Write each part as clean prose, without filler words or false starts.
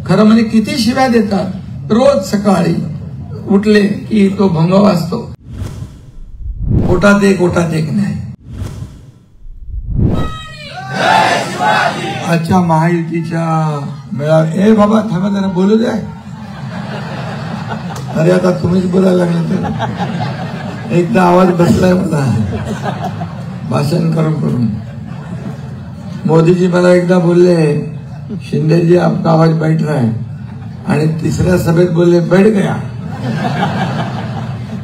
खरं म्हणजे किती शिव्या देतात रोज सकाळी उठले की तो भंग वाजतो, कोटात एक नाही. आजच्या महायुतीच्या मेळाव्या, ए बाबा थांबा जरा बोलू द्या. अरे आता तुम्हीच बोलायला लागले तर एकदा आवाज बसलाय मला भाषण करून. मोदीजी मला एकदा बोलले, शिंदे जी आपका आवाज बैठ रहा है, आणि तिसऱ्या सभेत बोलले बैठ गया.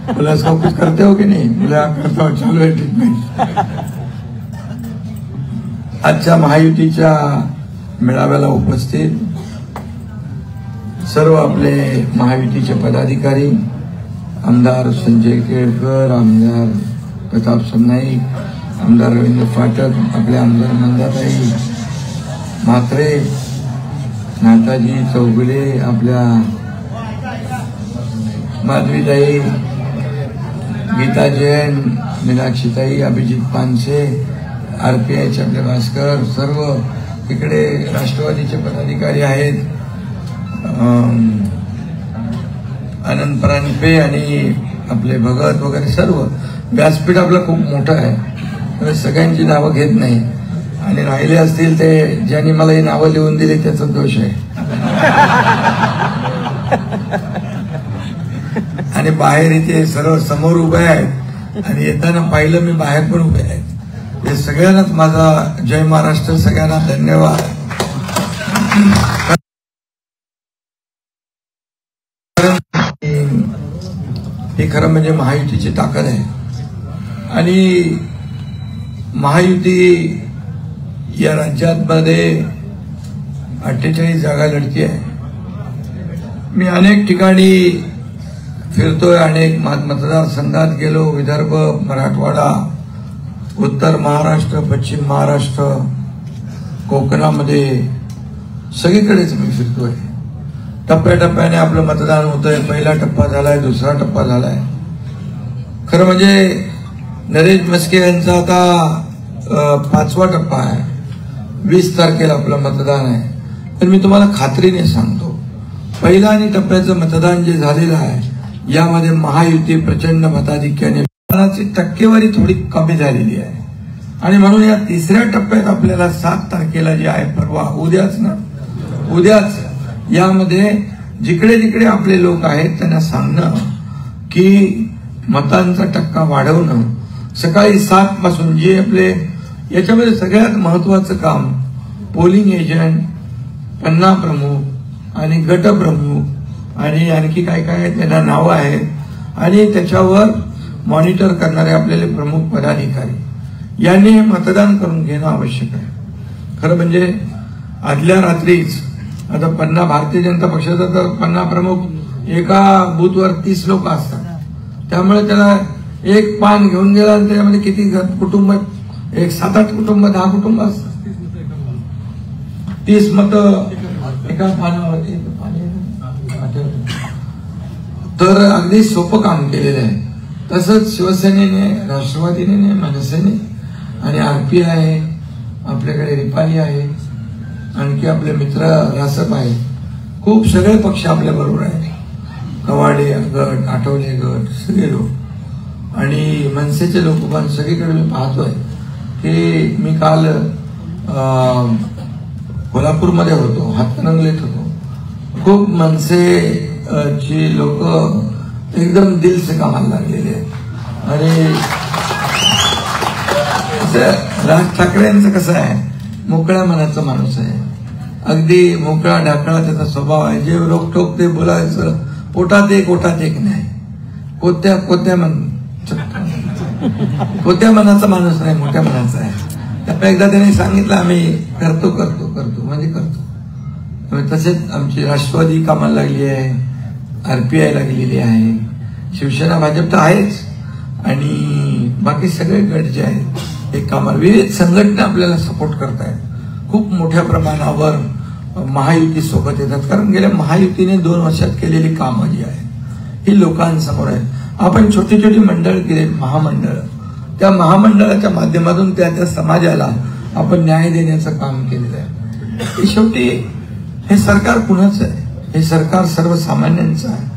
बोला इसका कुछ करते हो की नहीं? बोला करता हो, चालू है ट्रीटमेंट. आजच्या महायुतीच्या मेळाव्याला उपस्थित सर्व आपले महायुतीचे पदाधिकारी, आमदार संजय केळकर, आमदार प्रताप सरनाईक, आमदार रवींद्र फाटक, आपले आमदार मंदाताई म्हात्रे, नाताजी चौगुले, आपल्या माधवीताई, गीता जैन, मीनाक्षीताई, अभिजित पानसे, आरपीआयचे आपले भास्कर, सर्व इकडे राष्ट्रवादीचे पदाधिकारी आहेत, आनंद परांजपे आणि आपले भगत वगैरे सर्व. व्यासपीठ आपलं खूप मोठं आहे, सगळ्यांची नावं घेत नाही, आणि राहिले असतील ते ज्यांनी मला ही नावं लिहून दिली त्याचा दोष आहे. आणि बाहेर इथे सर्व समोर उभे आहेत, आणि येताना पाहिलं मी बाहेर पण उभे आहेत. हे सगळ्यांनाच माझा जय महाराष्ट्र, सगळ्यांना धन्यवाद. हे खरं म्हणजे महायुतीची ताकद आहे, आणि महायुती या राज्यामध्ये 48 जागा लढती आहे. मी अनेक ठिकाणी फिरतोय, अनेक मतदारसंघात गेलो, विदर्भ, मराठवाडा, उत्तर महाराष्ट्र, पश्चिम महाराष्ट्र, कोकणामध्ये सगळीकडेच मी फिरतोय. टप्प्याटप्प्याने आपलं मतदान होतंय. पहिला टप्पा झालाय, दुसरा टप्पा झालाय. खरं म्हणजे नरेश म्हस्के यांचा आता 5वा टप्पा आहे. 20 तारखेला आपलं मतदान आहे. तर मी तुम्हाला खात्रीने सांगतो, पहिला आणि टप्प्याचं मतदान जे झालेलं आहे यामध्ये महायुती प्रचंड मताधिक्याने, मतदानाची टक्केवारी थोडी कमी झालेली आहे. आणि म्हणून या तिसऱ्या टप्प्यात आपल्याला 7 तारखेला जे आहे, परवा, उद्याच यामध्ये जिकडे जिकडे आपले लोक आहेत त्यांना सांगणं की मतांचा टक्का वाढवणं. सकाळी 7 पासून जे आपले याच्यामध्ये सगळ्यात महत्वाचं काम, पोलिंग एजंट, पन्ना प्रमुख आणि गट प्रमुख आणि आणखी काय काय त्यांना नावं आहेत, आणि त्याच्यावर मॉनिटर करणारे आपल्याला प्रमुख पदाधिकारी यांनी हे मतदान करून घेणं आवश्यक आहे. खरं म्हणजे आदल्या रात्रीच आता पन्ना, भारतीय जनता पक्षाचा तर पन्ना प्रमुख एका बूथवर 30 लोक असतात. त्यामुळे त्याला एक पान घेऊन गेला आणि त्याच्यामध्ये किती कुटुंब, एक 7-8 कुटुंब, 10 कुटुंब असतात. 30 मतं एका पानावरती. तर अगदी सोपं काम केलेलं आहे. तसंच शिवसेनेने, राष्ट्रवादीने, मनसेने आणि आरपीआय आहे, आपल्याकडे रिपाली आहे, आणखी आपले मित्र रासप आहे. खूप सगळे पक्ष आपल्या बरोबर आहेत. कवाडे गट, आठवले गट, सगळे लोक, आणि मनसेचे लोक पण सगळीकडे मी पाहतोय. की मी काल कोल्हापूरमध्ये होतो, हातकणंगलेत होतो. खूप मनसेची लोक एकदम दिल से कामाला लागलेले आहेत. आणि राज ठाकरेंचं कसं आहे, मोकळ्या मनाचा माणूस आहे. अगदी मोकळा ढाकळा त्याचा स्वभाव आहे. जे रोकटोक ते बोलायचं, पोटात एक नाही. कोत्या मनाचा माणूस नाही, मोठ्या मनाचा आहे. त्यामुळे एकदा त्यांनी सांगितलं आम्ही करतो म्हणजे करतो. तसेच आमची राष्ट्रवादी कामाला लागली आहे, आरपीआय लागलेली आहे, शिवसेना भाजप तर आहेच, आणि बाकी सगळे गट जे आहेत हे कामाला, विविध संघटना आपल्याला सपोर्ट करतायत. खूप मोठ्या प्रमाणावर महायुती सोबत येतात. कारण गेल्या महायुतीने 2 वर्षात केलेली कामं जी आहेत ही लोकांसमोर आहे. आपण छोटी छोटी मंडळ केले, महामंडळ, त्या महामंडळाच्या माध्यमातून त्या समाजाला आपण न्याय देण्याचं काम केलेलं आहे. शेवटी हे सरकार कुणाचं आहे? हे सरकार सर्वसामान्यांचं आहे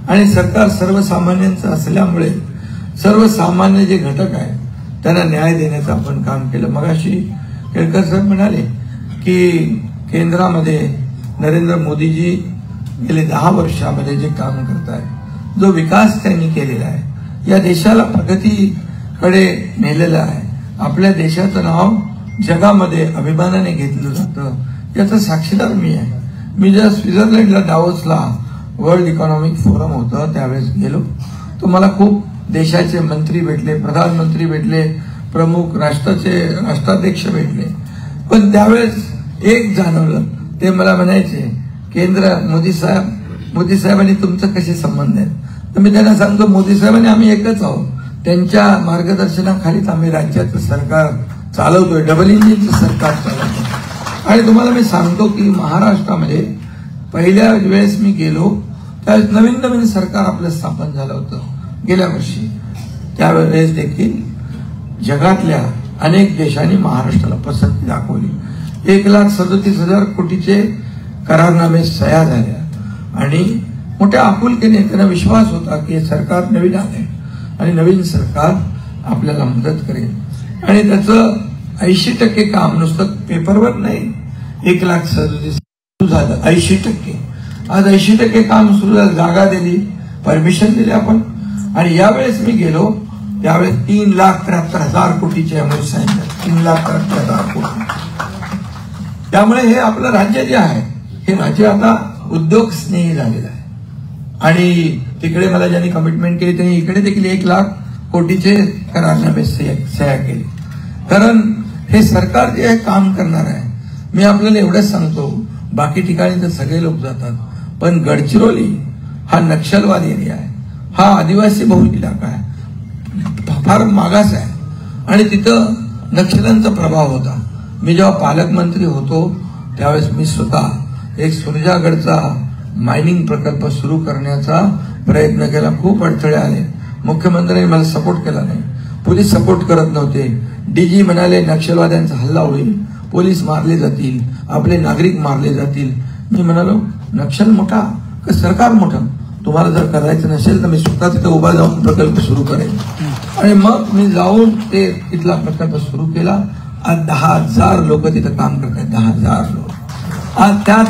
आणि सरकार सर्वसामान्यांचं असल्यामुळे सर्वसामान्य जे घटक आहेत त्यांना न्याय देण्याचं आपण काम केलं. मगाशी केळकर साहेब म्हणाले की केंद्रामध्ये नरेंद्र मोदीजी गेले 10 वर्षामध्ये जे काम करत आहेत, जो विकास त्यांनी केलेला आहे, या देशाला प्रगतीकडे नेलेलं आहे, आपल्या देशाचं नाव जगामध्ये अभिमानाने घेतलं जातं, याचा साक्षीदार मी आहे. मी जेव्हा स्वित्झर्लंडला डावोसला वर्ल्ड इकॉनॉमिक फोरम होतं त्यावेळेस गेलो, तो मला खूप देशाचे मंत्री भेटले, प्रधानमंत्री भेटले, प्रमुख राष्ट्राध्यक्ष भेटले. पण त्यावेळेस एक जाणवलं, ते मला म्हणायचे केंद्र मोदी साहेबांनी तुमचं कसे संबंध आहेत? तर मी त्यांना सांगतो मोदी साहेबांनी आम्ही एकच आहोत, त्यांच्या मार्गदर्शनाखालीच आम्ही राज्याचं सरकार चालवतोय, डबल इंजिनचं सरकार चालवतोय. आणि तुम्हाला मी सांगतो की महाराष्ट्रामध्ये पहिल्या वेळेस मी गेलो त्यावेळेस नवीन सरकार आपलं स्थापन झालं होतं गेल्या वर्षी. त्यावेळेस देखील जगातल्या अनेक देशांनी महाराष्ट्राला पसंती दाखवली. 1,37,000 कोटीचे करारनामे सह्या झाल्या आणि मोठ्या आपुलकीने त्यांना विश्वास होता की हे सरकार नवीन आहे आणि नवीन सरकार आपल्याला मदत करेल. आणि त्याचं 80% काम नुसतं पेपरवर नाही, 1,37,000 सुरू झालं. 80% आज 80% काम सुरू झालं. जागा दिली, परमिशन दिली आपण. आणि यावेळेस मी गेलो त्यावेळेस 3,73,000 कोटीचे अमोल सांगितलं, 3,73,000 कोटी. त्यामुळे हे आपलं राज्य जे आहे हे राज्य आता उद्योग स्नेही झालेलं आहे. आणि तिकडे मला ज्यांनी कमिटमेंट केली त्यांनी इकडे देखील 1,00,000 कोटीचे करारनामे सह्या केले. कारण हे सरकार जे आहे काम करणार आहे. मी आपल्याला एवढंच सांगतो, बाकी ठिकाणी तर सगळे लोक जातात, पण गडचिरोली हा नक्षलवाद एरिया आहे, हा आदिवासी बहुल इलाका आहे, फार मागास आहे आणि तिथं नक्षल्यांचा प्रभाव होता. मी जेव्हा पालकमंत्री होतो त्यावेळेस मी स्वतः एक सुरजागडचा मायनिंग प्रकल्प सुरू करण्याचा प्रयत्न केला. खूप अडथळे आले, मुख्यमंत्र्यांनी मला सपोर्ट केला नाही, पोलीस सपोर्ट करत नव्हते. डीजी म्हणाले नक्षलवाद्यांचा हल्ला होईल, पोलीस मारले जातील, आपले नागरिक मारले जातील. मी म्हणालो नक्षल मोठा का सरकार मोठं? तुम्हाला जर करायचं नसेल तर मी स्वतः तिथे उभा जाऊन प्रकल्प सुरू करेन. आणि मग मी जाऊन ते तिथला प्रकल्प सुरू केला. आज 10,000 लोक तिथं काम करत आहेत, 10,000 लोक. आज त्याच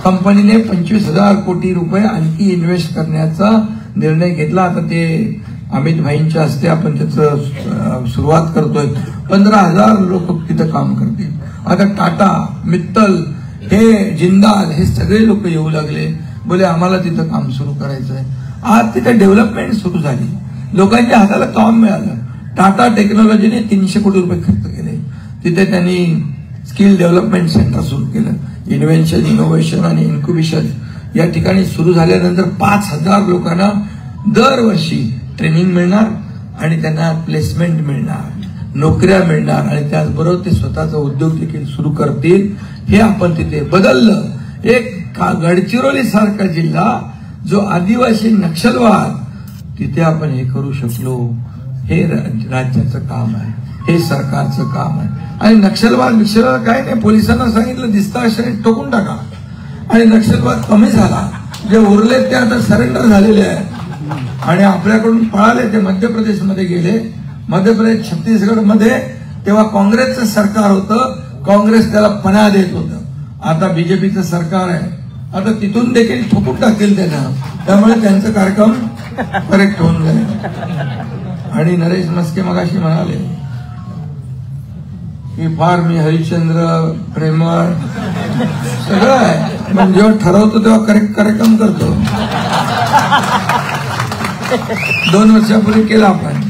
कंपनीने 25,000 कोटी रुपये आणखी इन्व्हेस्ट करण्याचा निर्णय घेतला. आता ते अमित भाईंच्या हस्ते आपण त्याचं सुरुवात करतोय. 15,000 लोक तिथं काम करतील. आता टाटा, मित्तल, हे जिंदाल, हे सगळे लोक येऊ लागले, बोले आम्हाला तिथं काम सुरू करायचं आहे. आज तिथे डेव्हलपमेंट सुरू झाली, लोकांच्या हाताला काम मिळालं. टाटा टेक्नॉलॉजीने 300 कोटी रुपये खर्च केले. तिथे त्यांनी स्किल डेव्हलपमेंट सेंटर सुरू केलं. इन्व्हेन्शन, इनोव्हेशन आणि इन्क्युबेशन या ठिकाणी सुरू झाल्यानंतर 5,000 लोकांना दरवर्षी ट्रेनिंग मिळणार आणि त्यांना प्लेसमेंट मिळणार, नोकऱ्या मिळणार आणि त्याचबरोबर ते स्वतःचा उद्योग देखील सुरू करतील. हे आपण तिथे बदललं. एक गडचिरोली सारखा जिल्हा जो आदिवासी नक्षलवाद, तिथे आपण हे करू शकलो. हे राज्याचं काम आहे, हे सरकारचं काम आहे. आणि नक्षलवाद काय नाही, पोलिसांना सांगितलं दिसता शरीर ठोकून टाका आणि नक्षलवाद कमी झाला. जे उरले ते आता सरेंडर झालेले आहेत आणि आपल्याकडून पळाले. ते मध्य प्रदेशमध्ये गेले. मध्य प्रदेश, छत्तीसगडमध्ये तेव्हा काँग्रेसचं सरकार होतं, काँग्रेस त्याला पनाह देत होतं. आता बीजेपीचं सरकार आहे, आता तिथून देखील ठोकून टाकतील त्यांना. त्यामुळे त्यांचा कार्यक्रम करेक्ट होऊन गेले. आणि नरेश मस्के मगाशी म्हणाले की फार मी हरिश्चंद्र, प्रेमळ सगळं आहे, पण जेव्हा ठरवतो तेव्हा करेक्ट कार्यक्रम करतो. 2 वर्षापूर्वी केला आपण,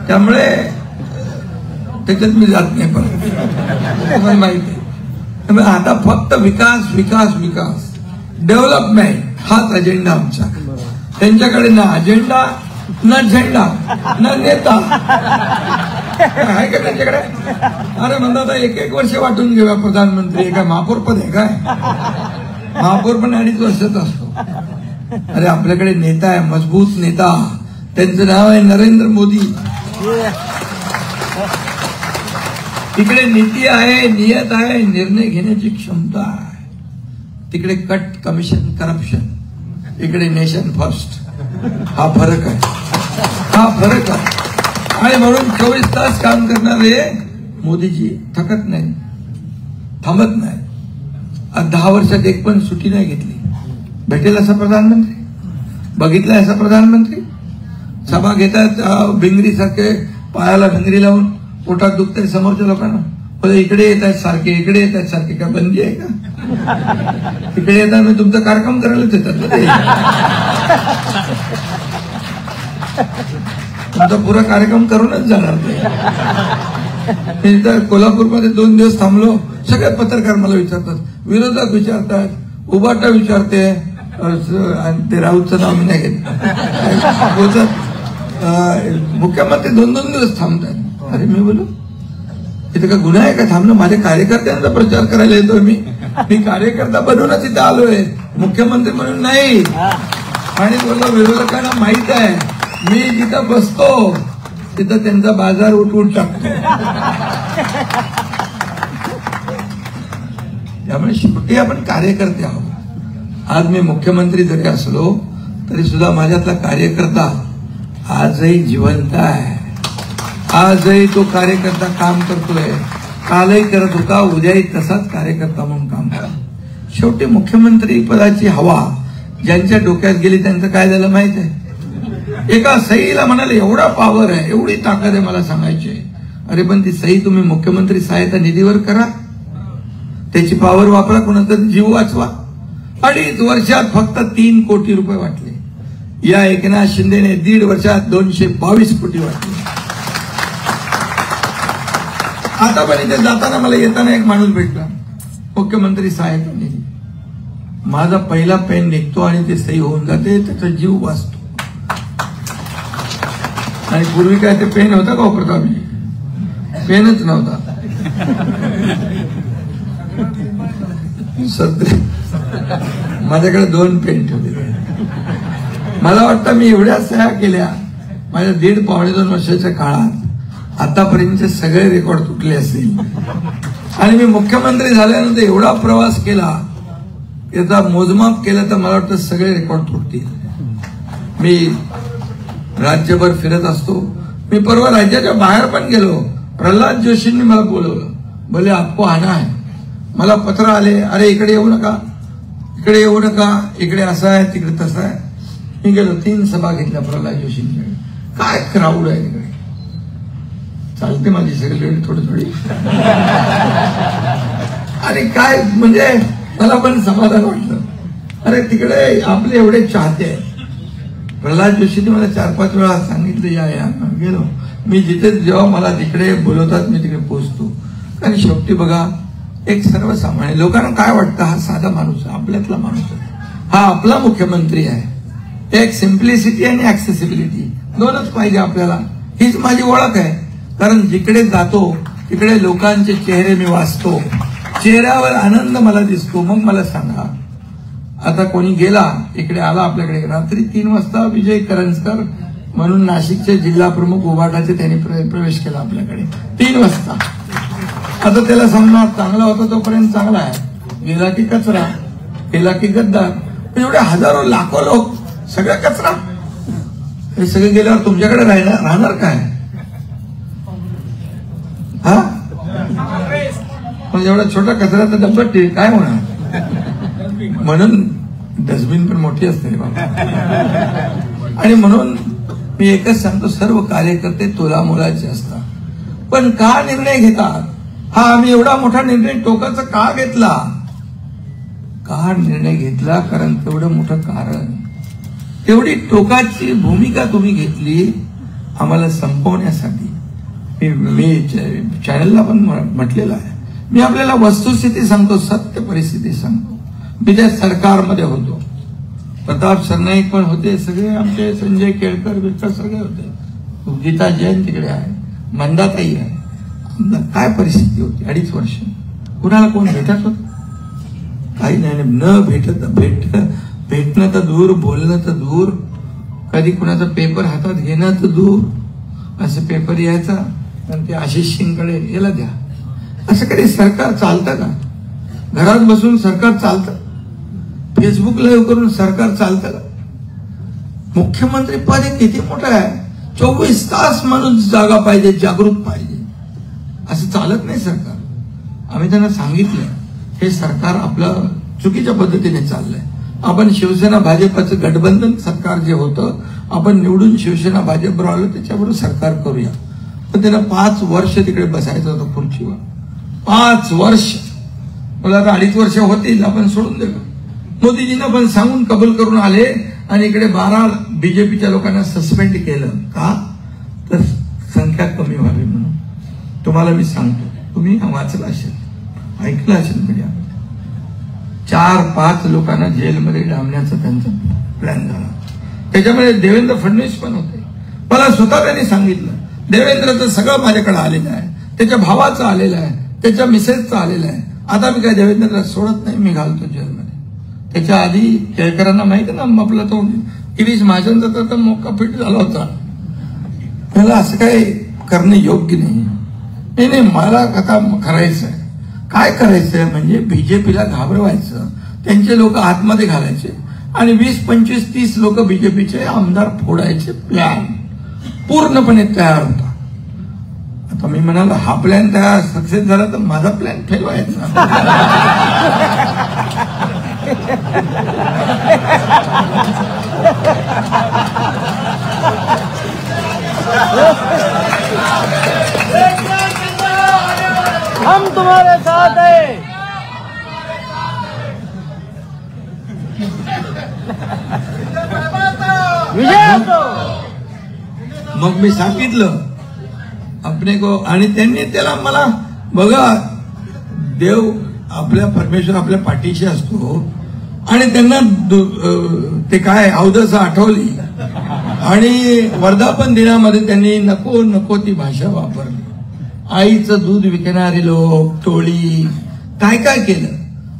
त्यामुळे त्याच्यात मी जात नाही. पण माहिती आहे आता फक्त विकास विकास विकास, डेव्हलपमेंट हाच अजेंडा आमचा. त्यांच्याकडे ना अजेंडा, ना झेंडा, ना नेता आहे का त्यांच्याकडे? अरे म्हणतात 1-1 वर्ष वाटून घेऊया प्रधानमंत्री. काय महापौर पद आहे काय? महापौर पण 2.5 वर्षाचा असतो. अरे आपल्याकडे नेता आहे, मजबूत नेता, त्यांचं नाव आहे नरेंद्र मोदी. इकडे नीती आहे, नियत आहे, निर्णय घेण्याची क्षमता आहे. तिकडे कट कमिशन करप्शन, इकडे नेशन फर्स्ट. हा फरक आहे, हा फरक आहे. आणि म्हणून 24 तास काम करणारे मोदीजी थकत नाही, थांबत नाही. 10 वर्षात एक पण सुट्टी नाही घेतली. भेटेल असा प्रधानमंत्री बघितला, असा प्रधानमंत्री. सभा घेतात भिंगरी सारखे, पायाला भिंगरी लावून पोटात दुखतंय समोरच्या लोकांना. बोले इकडे येत आहेत सारखे, इकडे येत आहेत सारखे. काय बंदी आहे का? इकडे येतात मी तुमचा कार्यक्रम करायलाच येतात. तुमचा पुरा कार्यक्रम करूनच जाणार ते. तर कोल्हापूरमध्ये 2 दिवस थांबलो. सगळे पत्रकार मला विचारतात, विरोधक विचारतात, उबाटा विचारते, आणि ते राऊतचं नाव मी नाही घेत. बोलतात मुख्यमंत्री 2-2 दिवस थांबतात. अरे मी बोलू इथे का गुन्हा आहे का थांबणं? माझ्या कार्यकर्त्यांचा प्रचार करायला येतोय. मी कार्यकर्ता बनवूनच इथे आलोय, मुख्यमंत्री म्हणून नाही. आणि बोललो विरोधकांना माहित आहे मी जिथं बसतो तिथं त्यांचा बाजार उठवून टाकतो. त्यामुळे शेवटी आपण कार्यकर्ते आहोत. आज मी मुख्यमंत्री जरी असलो तरी सुद्धा माझ्यातला कार्यकर्ता आजही जिवंत आहे. आजही तो कार्यकर्ता काम करतोय. कालही करत होता, उद्याही तसाच कार्यकर्ता म्हणून काम करा. शेवटी मुख्यमंत्री पदाची हवा ज्यांच्या डोक्यात गेली त्यांचं काय झालं माहित आहे? एका सहीला म्हणाले एवढा पॉवर आहे, एवढी ताकद आहे मला सांगायची. अरे पण ती सही तुम्ही मुख्यमंत्री सहायता निधीवर करा, त्याची पॉवर वापरा, कोणाचा जीव वाचवा. 2.5 वर्षात फक्त 3 कोटी रुपये वाटले. या एकनाथ शिंदेने 1.5 वर्षात 222 कोटी वाटले. आता पण इथे जाताना मला येताना एक माणूस भेटला, मुख्यमंत्री सहायता निधी. माझा पहिला पेन निघतो आणि ते सही होऊन जाते, त्याचा जीव वाचतो. आणि पूर्वी काय ते पेन होता का प्रतापजी? पेनच नव्हता. सध्या माझ्याकडे 2 पेन ठेवले. मला वाटतं मी एवढ्या सह्या केल्या माझ्या 1.5-2 वर्षाच्या काळात, आतापर्यंतचे सगळे रेकॉर्ड तुटले असतील. आणि मी मुख्यमंत्री झाल्यानंतर एवढा प्रवास केला, याचा मोजमाप केलं तर मला वाटतं सगळे रेकॉर्ड तुटतील. मी राज्यभर फिरत असतो. मी परवा राज्याच्या बाहेर पण गेलो. प्रल्हाद जोशींनी मला बोलवलं, बोले आपको आना है. मला पत्र आले, अरे इकडे येऊ नका, इकडे येऊ नका, इकडे असं आहे तिकडे तसं आहे. मी गेलो, 3 सभा घेतल्या प्रल्हाद जोशींकडे. काय क्राऊड आहे तिकडे. चालते माझी सगळी थोडी. अरे काय म्हणजे मला पण समाधान वाटलं. अरे तिकडे आपले एवढे चाहते आहेत. प्रल्हाद जोशींनी मला 4-5 वेळा सांगितलं या गेलो. मी जिथे जेव्हा मला तिकडे बोलवतात मी तिकडे पोहोचतो. कारण शेवटी बघा, एक सर्वसामान्य लोकांना काय वाटतं, हा साधा माणूस आहे, आपल्यातला माणूस आहे, हा आपला मुख्यमंत्री आहे. एक सिम्प्लिसिटी आणि ऍक्सेसिबिलिटी दोनच पाहिजे आपल्याला. हीच माझी ओळख आहे. कारण जिकडे जातो तिकडे लोकांचे चेहरे मी वाचतो, चेहऱ्यावर आनंद मला दिसतो. मग मला सांगा, आता कोणी गेला इकडे आला आपल्याकडे, रात्री 3 वाजता विजय करंजकर म्हणून नाशिकचे जिल्हा प्रमुख उभाटाचे त्यांनी प्रवेश केला आपल्याकडे 3 वाजता. आता त्याला सांगणार चांगला होता तोपर्यंत चांगला आहे, गेला की कचरा, गेला की गद्दार. एवढे हजारो लाखो लोक सगळा कचरा. हे सगळे गेल्यावर तुमच्याकडे राहणार काय? हा पण एवढा छोटा कचऱ्याचा डब्बा काय होणार? म्हणून डस्टबिन पण मोठी असते बाबा. आणि म्हणून मी एकच सांगतो, सर्व कार्यकर्ते तोलामोलाचे असतात. पण का निर्णय घेतात? हा आम्ही एवढा मोठा निर्णय टोकाचा का घेतला? का निर्णय घेतला? कारण तेवढं मोठं कारण, तेवढी टोकाची भूमिका तुम्ही घेतली आम्हाला संपवण्यासाठी. मी चॅनलला पण म्हटलेलं आहे, मी आपल्याला वस्तुस्थिती सांगतो, सत्य परिस्थिती सांगतो. मी त्या सरकारमध्ये होतो, प्रताप सरनाईक पण होते, सगळे आमचे संजय केळकर बिळकर सगळे होते, गीता जैन तिकडे आहे, मंदाताई आहे. काय परिस्थिती होती? 2.5 वर्ष कुणाला कोण भेटत होत? काही नाही. न भेटणं तर दूर, बोलणं तर दूर, कधी कुणाचा पेपर हातात घेणं तर दूर. असं पेपर यायचा आणि ते आशिष सिंगकडे याला द्या. असं कधी सरकार चालतं का? घरात बसून सरकार चालतं? फेसबुक लाईव्ह करून सरकार चालतं का? मुख्यमंत्री पद हे किती मोठं आहे. 24 तास माणूस जागा पाहिजे, जागृत पाहिजे. असं चालत नाही सरकार. आम्ही त्यांना सांगितलं हे सरकार आपलं चुकीच्या पद्धतीने चाललंय. आपण शिवसेना भाजपचं गठबंधन सरकार जे होतं, आपण निवडून शिवसेना भाजप आलो त्याच्याबरोबर सरकार करूया. पण त्यांना 5 वर्ष तिकडे बसायचं होतं खुर्चीवर. 5 वर्ष. मला आता 2.5 वर्ष होतील, आपण सोडून दिलं. मोदीजींना पण सांगून कबूल करून आले आणि इकडे 12 बीजेपीच्या लोकांना सस्पेंड केलं. का? तर संख्या कमी व्हावी म्हणून. तुम्हाला मी सांगतो, तुम्ही वाचलं असेल, ऐकलं असेल मीडियामध्ये, 4-5 लोकांना जेलमध्ये डांबण्याचा त्यांचा प्लॅन झाला. त्याच्यामध्ये देवेंद्र फडणवीस पण होते. मला स्वतः त्यांनी सांगितलं देवेंद्रचं सगळं माझ्याकडे आलेलं आहे, त्याच्या भावाचं आलेलं आहे, त्याच्या मिसेसचं आलेलं आहे. आता मी काय देवेंद्रला सोडत नाही, मी घालतो जेलमध्ये. त्याच्या आधी केळकरांना माहिती ना, आपला तो गिरीश महाजनचा तर मोका फिट झाला होता. त्याला असं काही करणं योग्य नाही. नाही, मला आता करायचंय. काय करायचंय म्हणजे बीजेपीला घाबरवायचं, त्यांचे लोक आतमध्ये घालायचे आणि 20, 25, 30 लोक बीजेपीचे आमदार फोडायचे प्लॅन पूर्णपणे तयार होता. आता मी म्हणालो हा प्लॅन तयार सक्सेस झाला तर माझा प्लॅन फेल व्हायचा. हम तुम्हारे साथ हैं. मग मी सांगितलं आपने को, आणि त्यांनी त्याला मला बघा, देव आपल्या परमेश्वर आपल्या पाठीशी असतो आणि त्यांना ते काय अवदस आठवली आणि वर्धापन दिनामध्ये त्यांनी नको नको ती भाषा वापरली. आईचं दूध विकणारे लोक, टोळी, काय काय केलं.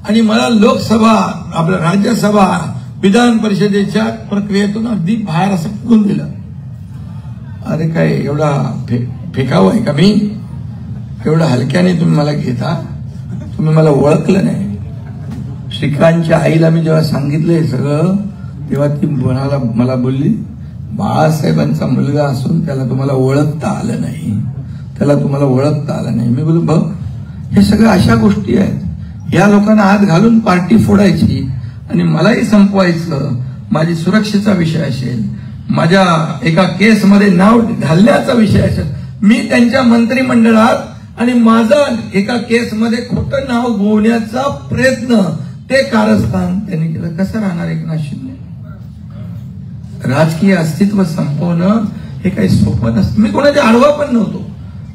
आणि मला लोकसभा, आपल्या राज्यसभा, विधान परिषदेच्या प्रक्रियेतून अगदी बाहेर असं फेकून दिलं. अरे काय एवढा फेकावं आहे का मी? एवढं हलक्याने तुम्ही मला घेता? तुम्ही मला ओळखलं नाही. श्रीकांतच्या आईला मी जेव्हा सांगितलं हे सगळं, तेव्हा ती मला बोलली, बाळासाहेबांचा मुलगा असून त्याला तुम्हाला ओळखता आलं नाही, त्याला तुम्हाला ओळखता आलं नाही. मी बोललो बघ, हे सगळं अशा गोष्टी आहेत. या लोकांना आत घालून पार्टी फोडायची आणि मलाही संपवायचं. माझी सुरक्षेचा विषय असेल, माझ्या एका केसमध्ये नाव घालण्याचा विषय असेल, मी त्यांच्या मंत्रिमंडळात आणि माझं एका केसमध्ये खोटं नाव गोवण्याचा प्रयत्न, ते कारस्थान त्यांनी केलं. कसं राहणार एकनाथ शिंदे? राजकीय अस्तित्व संपवणं हे काही सोपं नसतं. मी कोणाच्या आडवा पण नव्हतो.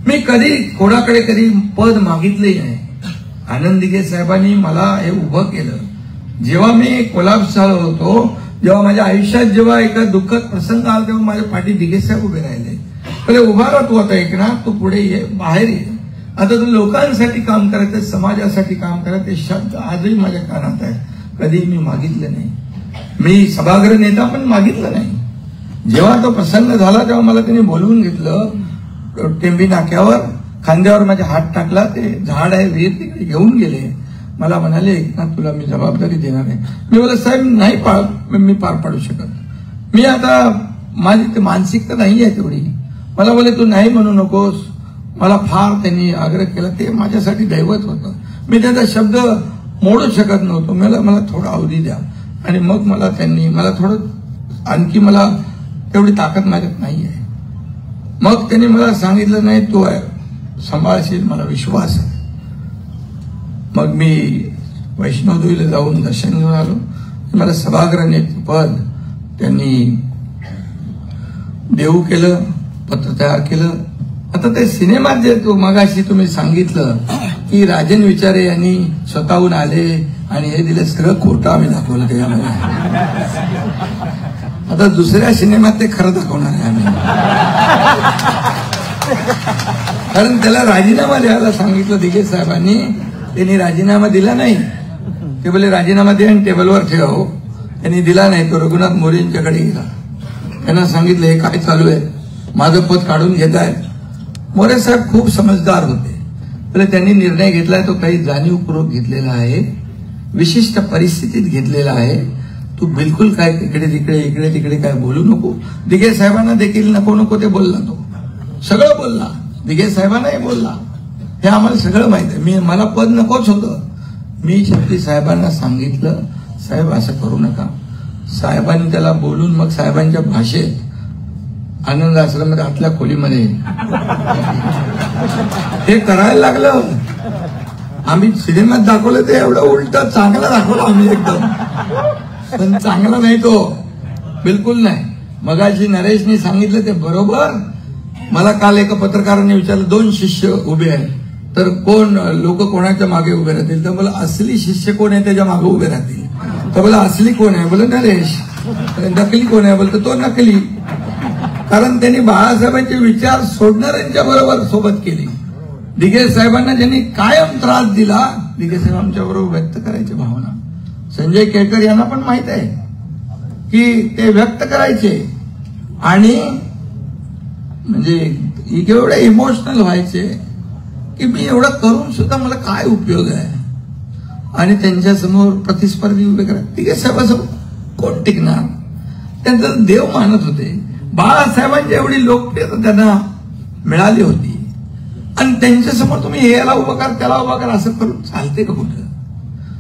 मी कधी कोणाकडे कधी पद मागितले नाही. आनंद दिघे साहेबांनी मला हे उभं केलं. जेव्हा मी कोल्हापूर झालो होतो, जेव्हा माझ्या आयुष्यात जेव्हा एका दुःखद प्रसंग आला, तेव्हा माझ्या पाठी दिघे साहेब उभे राहिले. पहिले उभा राहतो आता एकनाथ, तू पुढे ये, बाहेर ये. आता तू लोकांसाठी काम करायचं, समाजासाठी काम करायचं. ते शब्द आजही माझ्या कानात आहे. कधी मी मागितले नाही. मी सभागृह नेता पण मागितलं नाही. जेव्हा तो प्रसंग झाला तेव्हा मला त्यांनी बोलवून घेतलं टेंबी नाक्यावर, खांद्यावर माझा हात टाकला, ते झाड आहे विहीर तिकडे घेऊन गेले. मला म्हणाले एकनाथ तुला मी जबाबदारी देणार आहे. मी बोला साहेब नाही मी पार पाडू शकत. मी आता माझी मानसिकता नाही आहे तेवढी. मला बोले तू नाही म्हणू नकोस. मला फार त्यांनी आग्रह केला. ते माझ्यासाठी दैवत होतं. मी त्याचा शब्द मोडू शकत नव्हतो. मला थोडा अवधी द्या. आणि मग मला त्यांनी थोडं आणखी मला तेवढी ताकद माझ्यात नाही आहे. मग त्यांनी मला सांगितलं नाही तू सांभाळशील, मला विश्वास आहे. मग मी वैष्णोदेवीला जाऊन दर्शन घेऊन आलो. मला सभागृह नेतेपद त्यांनी देऊ केलं, पत्र तयार केलं. आता ते सिनेमात जे मगाशी तुम्ही सांगितलं की राजन विचारे यांनी स्वतःहून आले आणि हे दिलं, सगळं खोटं आम्ही दाखवलं त्याच्यामध्ये. आता दुसऱ्या सिनेमात ते खरं दाखवणार आहे आम्ही. कारण त्याला राजीनामा द्यायला सांगितलं दिघे साहेबांनी, त्यांनी राजीनामा दिला नाही. ते बोले राजीनामा दे आणि टेबलवर ठेव. त्यांनी दिला नाही. तो रघुनाथ मोरेंच्याकडे गेला. त्यांना सांगितलं हे काय चालू आहे, माझं पद काढून घेत आहे. मोरे साहेब खूप समजदार होते. त्यांनी निर्णय घेतलाय तो काही जाणीवपूर्वक घेतलेला आहे विशिष्ट परिस्थितीत घेतलेला आहे. तू बिलकुल काय इकडे तिकडे काय बोलू नको. दिघे साहेबांना देखील नको नको ते बोलला, तो सगळं बोलला, दिघे साहेबांनाही बोलला. हे आम्हाला सगळं माहित आहे. मला पद नकोच होतं. मी शेवटी साहेबांना सांगितलं, साहेब असं करू नका. साहेबांनी त्याला बोलून मग साहेबांच्या भाषेत आनंद आश्रमात आतल्या खोलीमध्ये हे करायला लागलं. आम्ही सिनेमात दाखवलं ते एवढं उलट चांगला दाखवलं आम्ही एकदम, पण चांगला नाही तो, बिलकुल नाही. मगाशी नरेशनी सांगितलं ते बरोबर. मला काल एका पत्रकाराने विचारलं, 2 शिष्य उभे आहेत तर कोण लोक कोणाच्या मागे उभे राहतील? तर मला असली शिष्य कोण आहे त्याच्या मागे उभे राहतील. तर मला असली कोण आहे? बोल नरेश. नकली कोण आहे? बोलतो तो नकली. कारण त्यांनी बाळासाहेबांचे विचार सोडणाऱ्यांच्या बरोबर सोबत केली. दिघे साहेबांना ज्यांनी कायम त्रास दिला, दिघे साहेब आमच्या बरोबर व्यक्त करायची भावना. संजय केळकर यांना पण माहित आहे की ते व्यक्त करायचे आणि म्हणजे एवढे इमोशनल व्हायचे की मी एवढं करून सुद्धा मला काय उपयोग आहे. आणि त्यांच्या समोर प्रतिस्पर्धी उभे करा. दिघे साहेबांसमोर कोण टिकणार? त्यांचा देव मानत होते. बाळासाहेबांची एवढी लोकप्रियता त्यांना मिळाली होती आणि त्यांच्यासमोर तुम्ही याला उभं कर त्याला उभं कर असं करून चालते का कुठं?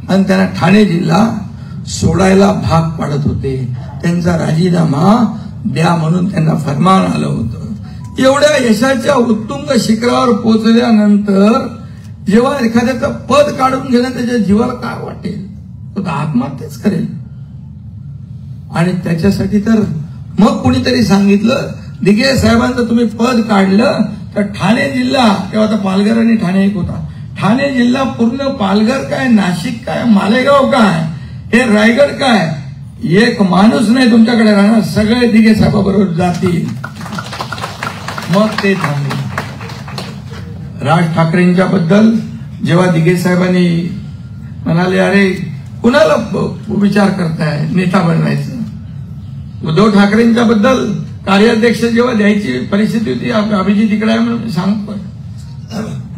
आणि त्यांना ठाणे जिल्हा सोडायला भाग पाडत होते. त्यांचा राजीनामा द्या म्हणून त्यांना फरमान आलं होतं. एवढ्या यशाच्या उत्तुंग शिखरावर पोहोचल्यानंतर जेव्हा एखाद्याचं पद काढून घेणं त्याच्या जीवाला काय वाटेल? तो आत्महत्याच करेल. आणि त्याच्यासाठी तर मग कुणीतरी सांगितलं, दिघे साहेबांचं तुम्ही पद काढलं तर ठाणे जिल्हा, तेव्हा आता पालघर आणि ठाणे एक होता, ठाणे जिल्हा पूर्ण पालघर काय, नाशिक काय, मालेगाव काय, हे रायगड काय, एक माणूस नाही तुमच्याकडे राहणार, सगळे दिघे साहेबाबरोबर जातील. मग ते थांबले. राज ठाकरेंच्या बद्दल जेव्हा दिघे साहेबांनी म्हणाले, अरे कुणाला विचार करताय नेता बनवायचं? उद्धव ठाकरेंच्या बद्दल कार्याध्यक्ष जेव्हा द्यायची परिस्थिती होती, अभिजित इकडे आहे म्हणून सांगतोय,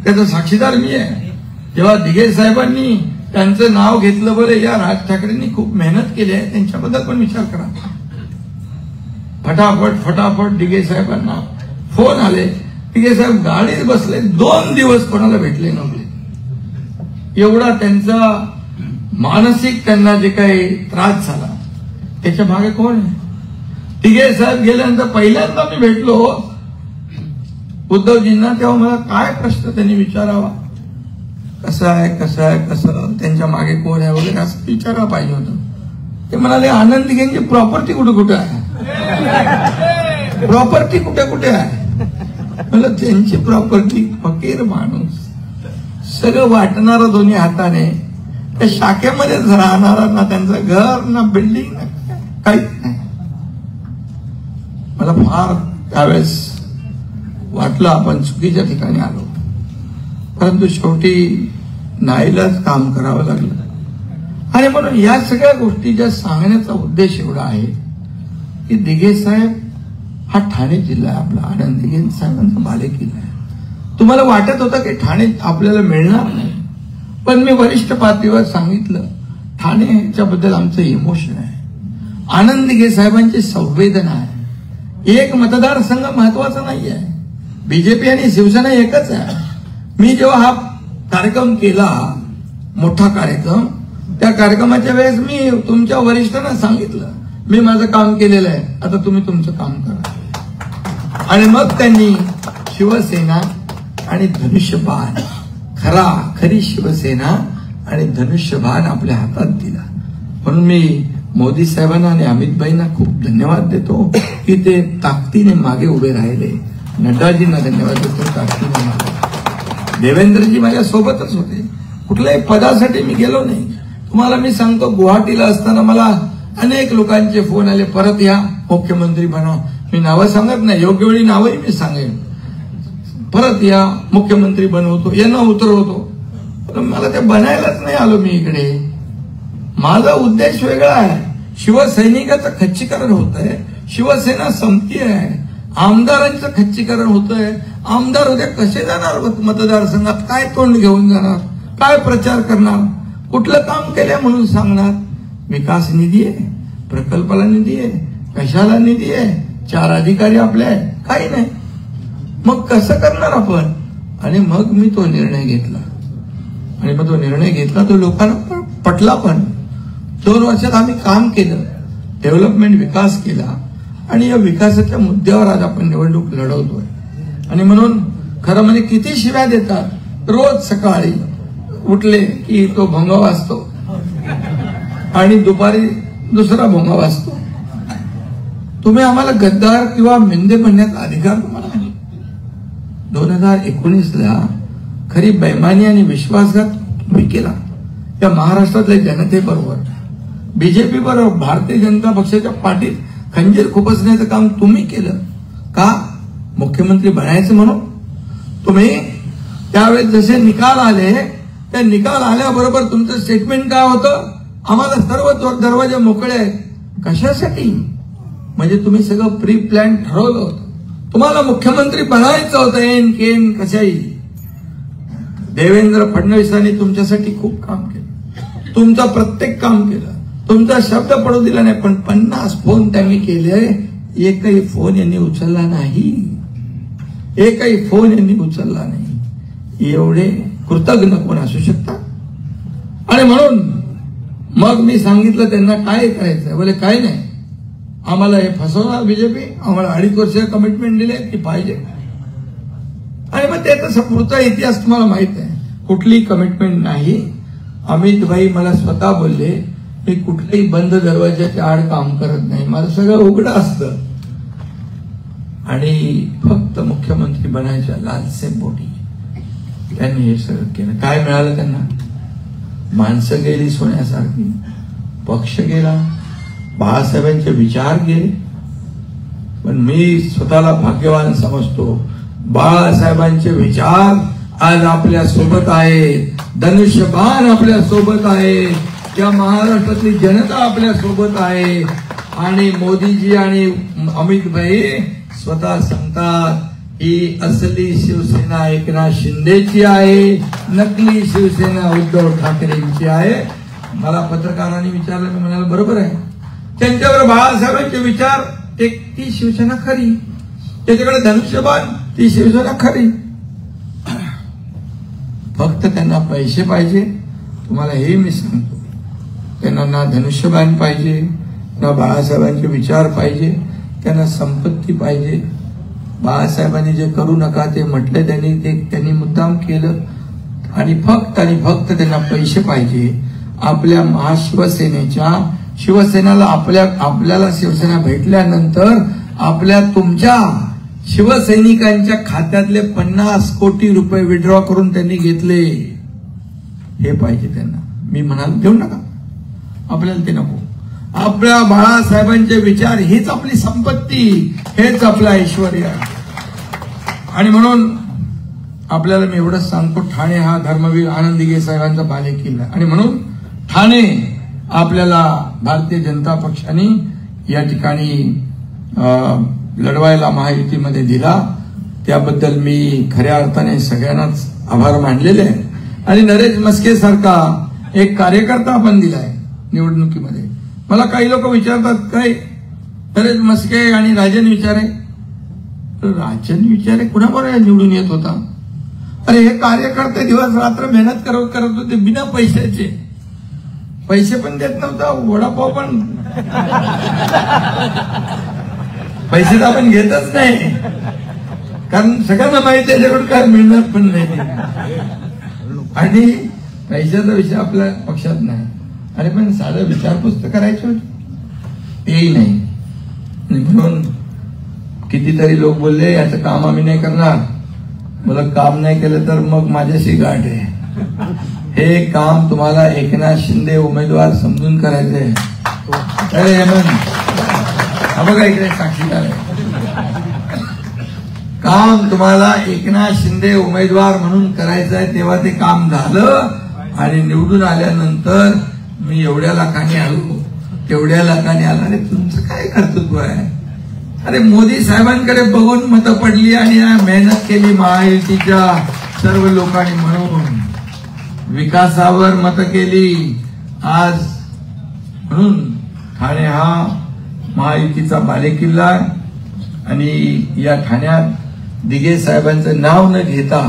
त्याचा साक्षीदार मी आहे. जेव्हा दिघे साहेबांनी त्यांचं नाव घेतलं, बरं या राज ठाकरेंनी खूप मेहनत केली आहे, त्यांच्याबद्दल पण विचार करा. फटाफट दिघे साहेबांना फोन आले. दिघे साहेब गाडीत बसले, 2 दिवस कोणाला भेटले नव्हते. एवढा त्यांचा मानसिक त्यांना जे काही त्रास झाला त्याच्या मागे कोण आहे? दिघे साहेब गेल्यानंतर पहिल्यांदा मी भेटलो उद्धवजींना, तेव्हा मला काय प्रश्न त्यांनी विचारावा, कसं आहे, त्यांच्या मागे कोण आहे वगैरे असं विचारायला पाहिजे होतं. ते म्हणाले, आनंद दिघेंची प्रॉपर्टी कुठे आहे? प्रॉपर्टी कुठे आहे? मला त्यांची प्रॉपर्टी, फकीर माणूस, सगळं वाटणारा दोन्ही हाताने, त्या शाखेमध्येच राहणारा, ना त्यांचं घर ना बिल्डिंग ना काहीच नाही. मला फार त्यावेळेस वाटलं आपण चुकीच्या ठिकाणी आलो, परंतु शेवटी नाईलाज काम करावं लागलं. आणि म्हणून या सगळ्या गोष्टीच्या सांगण्याचा उद्देश एवढा आहे की दिघे साहेब हा ठाणे जिल्हा आहे आपला, आनंद दिघे साहेबांचा बालेकिल्ला आहे. तुम्हाला वाटत होतं की ठाणे आपल्याला मिळणार नाही, पण मी वरिष्ठ पातळीवर सांगितलं, ठाणेच्या बद्दल आमचं इमोशन आहे, आनंद दिघे साहेबांची संवेदना आहे. एक मतदारसंघ महत्वाचा नाही आहे. बीजेपी आणि शिवसेना एकच आहे. मी जेव्हा हा कार्यक्रम केला, मोठा कार्यक्रम, त्या कार्यक्रमाच्या वेळेस मी तुमच्या वरिष्ठांना सांगितलं, मी माझं काम केलेलं आहे, आता तुम्ही तुमचं काम करा. आणि मग त्यांनी शिवसेना आणि धनुष्यबाण, खरी शिवसेना आणि धनुष्यबाण आपल्या हातात दिला. म्हणून मी मोदी साहेबांना आणि अमितभाईंना खूप धन्यवाद देतो की ते ताकदीने मागे उभे राहिले. नड्डाजींना धन्यवाद देतो, ताकदीने मागे. देवेंद्रजी माझ्या सोबतच होते, कुठल्याही पदासाठी मी गेलो नाही. तुम्हाला मी सांगतो, गुवाहाटीला असताना मला अनेक लोकांचे फोन आले, परत या मुख्यमंत्री बना. मी नावं सांगत नाही, योग्य वेळी नावही मी सांगेन. परत या मुख्यमंत्री बनवतो, यांना उतरवतो. पण मला ते बनायलाच नाही आलो मी इकडे. माझा उद्देश वेगळा आहे. शिवसैनिकाचं खच्चीकरण होत आहे, शिवसेना संपती आहे, आमदारांचं खच्चीकरण होतंय. आमदार उद्या कसे जाणार मतदारसंघात? काय तोंड घेऊन जाणार? काय प्रचार करणार? कुठलं काम केलंय म्हणून सांगणार? विकास निधी आहे, प्रकल्पाला निधी आहे, कशाला निधी आहे, 4 अधिकारी आपले आहेत, काही नाही. मग कसं करणार आपण? आणि मग मी तो निर्णय घेतला, आणि मग तो निर्णय घेतला तो लोकांना पटला पण. 2 वर्षात आम्ही काम केलं, डेव्हलपमेंट विकास केला, आणि या विकासाच्या मुद्द्यावर आज आपण निवडणूक लढवतोय. आणि म्हणून खरं म्हणजे किती शिव्या देतात. रोज सकाळी उठले की तो भोंगा वाजतो आणि दुपारी दुसरा भोंगा वाजतो. तुम्ही आम्हाला गद्दार किंवा मेंदे म्हणण्याचा अधिकार तुम्हाला नाही. 2019ला खरी बेईमानी आणि विश्वासघात तुम्ही केला या महाराष्ट्रातल्या जनतेबरोबर, बीजेपी बरोबर, भारतीय जनता पक्षाच्या पाठीत खंजीर खुपसण्याचं काम तुम्ही केलं. का? मुख्यमंत्री बनायचं म्हणून. तुम्ही त्यावेळेस जसे निकाल आले, त्या निकाल आल्याबरोबर तुमचं स्टेटमेंट काय होतं? आम्हाला सर्व दरवाजे मोकळे आहेत. कशासाठी? म्हणजे तुम्ही सगळं प्री प्लॅन ठरवलं होतं. तुम्हाला मुख्यमंत्री बनायचं होतं एन केन कशाही. देवेंद्र फडणवीसांनी तुमच्यासाठी खूप काम केलं, तुमचं प्रत्येक काम केलं, तुमचा शब्द पडू दिला नाही. पण 50 फोन त्यांनी केले, एकही फोन यांनी उचलला नाही, एकही फोन यांनी उचलला नाही. एवढे कृतज्ञ कोण असू शकतात? आणि म्हणून मग मी सांगितलं त्यांना काय करायचं. बोले काय नाही, आम्हाला हे फसवणार बीजेपी, आम्हाला 2.5 वर्ष कमिटमेंट दिले की पाहिजे. आणि मग त्याचा पुढचा इतिहास तुम्हाला माहित आहे. कुठली कमिटमेंट नाही. अमित भाई मला स्वतः बोलले मी कुठल्याही बंद दरवाजाच्या आड काम करत नाही, माझं सगळं उघडं असतं. आणि फक्त मुख्यमंत्री बनायच्या लालसेपोटी त्यांनी हे सगळं केलं. काय मिळालं त्यांना? माणसं गेली सोन्यासारखी, पक्ष गेला, बाळासाहेबांचे विचार गेले. पण मी स्वतःला भाग्यवान समजतो. बाळासाहेबांचे विचार आज आपल्या सोबत आहे, धनुष्यबाण आपल्या सोबत आहे, या महाराष्ट्रातली जनता आपल्या सोबत आहे. आणि मोदीजी आणि अमित भाई स्वतः सांगतात ही असली शिवसेना एकनाथ शिंदेची आहे, नकली शिवसेना उद्धव ठाकरेंची आहे. मला पत्रकारांनी विचारलं, मी म्हणाल बरोबर आहे. त्यांच्यावर बाळासाहेबांचे विचार, ती शिवसेना खरी, त्याच्याकडे धनुष्यबाण, ती शिवसेना खरी. फक्त त्यांना पैसे पाहिजे. तुम्हाला हे मी सांगतो, त्यांना ना धनुष्यबाण पाहिजे, ना बाळासाहेबांचे विचार पाहिजे, त्यांना संपत्ती पाहिजे. बाळासाहेबांनी जे करू नका ते म्हटलं त्यांनी मुद्दाम केलं. आणि फक्त त्यांना पैसे पाहिजे. आपल्या महाशिवसेनेच्या शिवसेनेला आपल्याला शिवसेना भेटल्यानंतर तुमच्या शिवसैनिकांच्या खात्यातले 50 कोटी रुपये विड्रॉ करून त्यांनी घेतले. हे पाहिजे त्यांना. मी म्हणाल घेऊ नका, आपल्याला ते नको. आपल्या बाळासाहेबांचे विचार हीच आपली संपत्ती, हेच आपलं ऐश्वर्य. आणि म्हणून आपल्याला मी एवढंच सांगतो, ठाणे हा धर्मवीर आनंद दिघे साहेबांचा बालेकिल्ला. आणि म्हणून ठाणे आपल्याला भारतीय जनता पक्षाने या ठिकाणी लढवायला महायुतीमध्ये दिला. त्याबद्दल मी खऱ्या अर्थाने सगळ्यांनाच आभार मानलेले आहे. आणि नरेश मस्के सारखा एक कार्यकर्ता आपण दिलाय निवडणुकीमध्ये. मला काही लोक विचारतात काय नरेश मस्के आणि राजन विचारे. राजन विचारे कुणाबरोबर निवडून येत होता? अरे हे कार्यकर्ते दिवस रात्र मेहनत करत होते बिना पैशाचे. पैसे पण देत नव्हता, वडापाव पण पैसे तर आपण घेतच नाही, कारण सगळ्यांना माहिती आहे त्याच्याकडून काय मिळणार पण नाही. आणि पैशाचा विषय आपल्या पक्षात नाही. अरे पण साधं विचारपूस तर करायची होती, तेही नाही. म्हणून कितीतरी लोक बोलले याचं काम आम्ही नाही करणार. मला काम नाही केलं तर मग माझ्याशी गाठ आहे. हे काम तुम्हाला एकनाथ शिंदे उमेदवार समजून करायचंय. अरे हेमंत, हा बघा इकडे साक्षीदार आहे. काम तुम्हाला एकनाथ शिंदे उमेदवार म्हणून करायचं आहे. तेव्हा ते काम झालं. आणि निवडून आल्यानंतर मी एवढ्या लाखांनी आलो, तेवढ्या लाखांनी आला. अरे तुमचं काय कर्तृत्व आहे? अरे मोदी साहेबांकडे बघून मतं पडली आणि मेहनत केली महायुतीच्या सर्व लोकांनी. म्हणून विकासावर मत केली आज. म्हणून ठाणे हा महायुतीचा बालेकिल्ला आहे आणि या ठाण्यात दिघे साहेबांचं नाव न घेता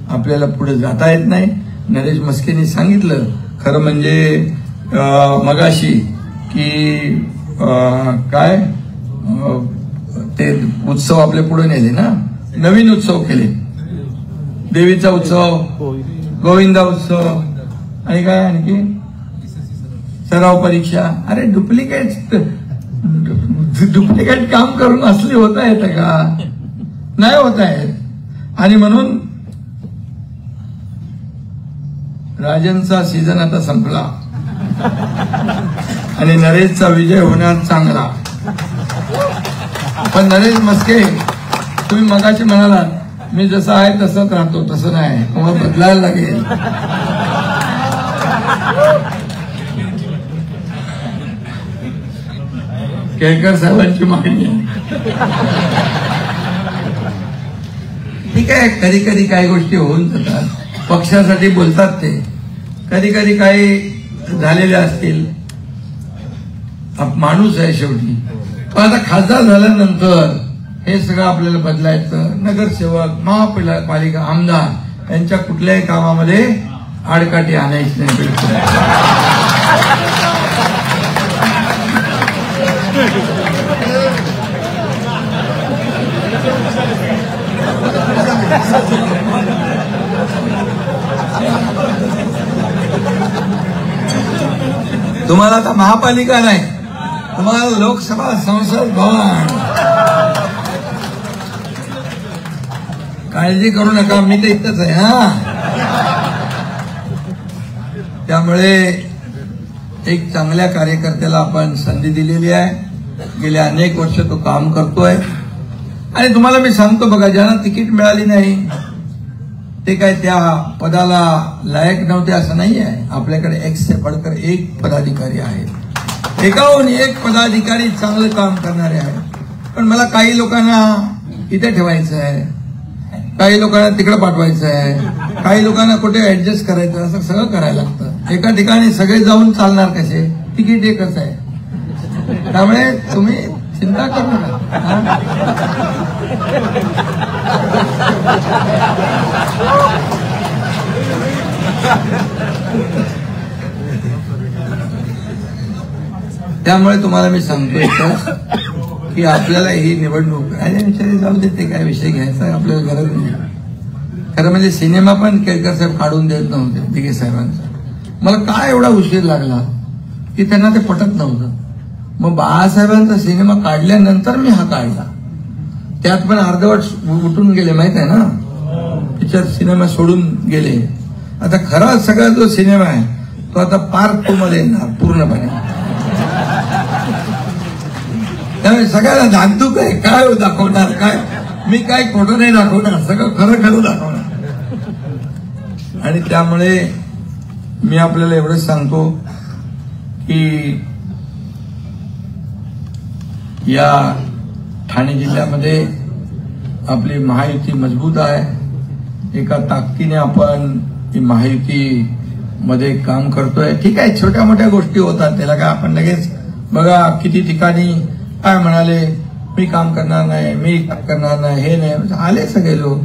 आपल्याला पुढे जाता येत नाही. नरेश मस्केंनी सांगितलं खरं म्हणजे मगाशी की काय ते उत्सव आपल्या पुढे नेले ना, नवीन उत्सव केले, देवीचा उत्सव, गोविंदा उत्सव आणि काय आणखी सराव परीक्षा. अरे डुप्लिकेट काम करून असले होता येतं का? नाही होत आहेत. आणि म्हणून राजनचा सीझन आता संपला आणि नरेशचा विजय होणार चांगला. पण नरेश मस्के तुम्ही मगाशी म्हणालात मी जसं आहे तसंच राहतो, तसं नाही, तुम्हाला बदलायला लागेल. केळकर साहेबांची मागणी ठीक आहे. कधी कधी काही गोष्टी होऊन जातात, पक्षासाठी बोलतात ते, कधी कधी काही झालेले असतील. माणूस आहे शेवटी. पण आता खासदार झाल्यानंतर हे सगळं आपल्याला बदलायचं. नगरसेवक, महापालिका आमदार यांच्या कुठल्याही कामामध्ये आडकाठी आणायची नाही. तुम्हाला आता महापालिका नाही, तुम्हाला लोकसभा, संसद भवन. काळजी करू नका, मी तर इथंच आहे. त्यामुळे एक चांगल्या कार्यकर्त्याला आपण संधी दिलेली आहे. गेल्या अनेक वर्ष तो काम करतोय. आणि तुम्हाला मी सांगतो बघा, ज्यांना तिकीट मिळाली नाही ते काय त्या पदाला लायक नव्हते असं नाही आहे. आपल्याकडे एक से बढ़कर एक पदाधिकारी आहेत, एकाहून एक पदाधिकारी चांगलं काम करणारे आहेत. पण मला काही लोकांना इथे ठेवायचं आहे, काही लोकांना तिकडे पाठवायचं आहे, काही लोकांना कुठे ऍडजस्ट करायचं, असं सगळं करायला लागतं. एका ठिकाणी सगळे जाऊन चालणार कसे? तिकीट एकच आहे. त्यामुळे तुम्ही चिंता करू नका. त्यामुळे तुम्हाला मी सांगतोय की आपल्याला ही निवडणूक विषयी जाऊ देते, काय विषय घ्यायचा आपल्याला गरज नाही. खरं म्हणजे सिनेमा पण केळकर साहेब काढून देत नव्हते दिघे साहेबांचा. मला काय एवढा उशीर लागला की त्यांना ते पटत नव्हतं. मग बाळासाहेबांचा सिनेमा काढल्यानंतर मी हा काढला. त्यात पण अर्धवट उठून गेले, माहित आहे ना, पिक्चर सिनेमा सोडून गेले. आता खरा सगळा जो सिनेमा आहे तो आता पार्ट 2 मध्ये येणार पूर्णपणे. त्यामुळे सगळ्याला धाकधूक आहे, काय दाखवणार, काय मी काय खोटं नाही दाखवणार, सगळं खरं खरं दाखवणार. आणि त्यामुळे मी आपल्याला एवढंच सांगतो की या ठाणे जिल्ह्यामध्ये आपली महायुती मजबूत आहे. एका ताकदीने आपण ही महायुती मध्ये काम करतोय. ठीक आहे, छोट्या मोठ्या गोष्टी होतात, त्याला काय आपण लगेच बघा किती ठिकाणी काय म्हणाले, मी काम करणार नाही, मी काम करणार नाही, हे नाही. आले सगळे लोक,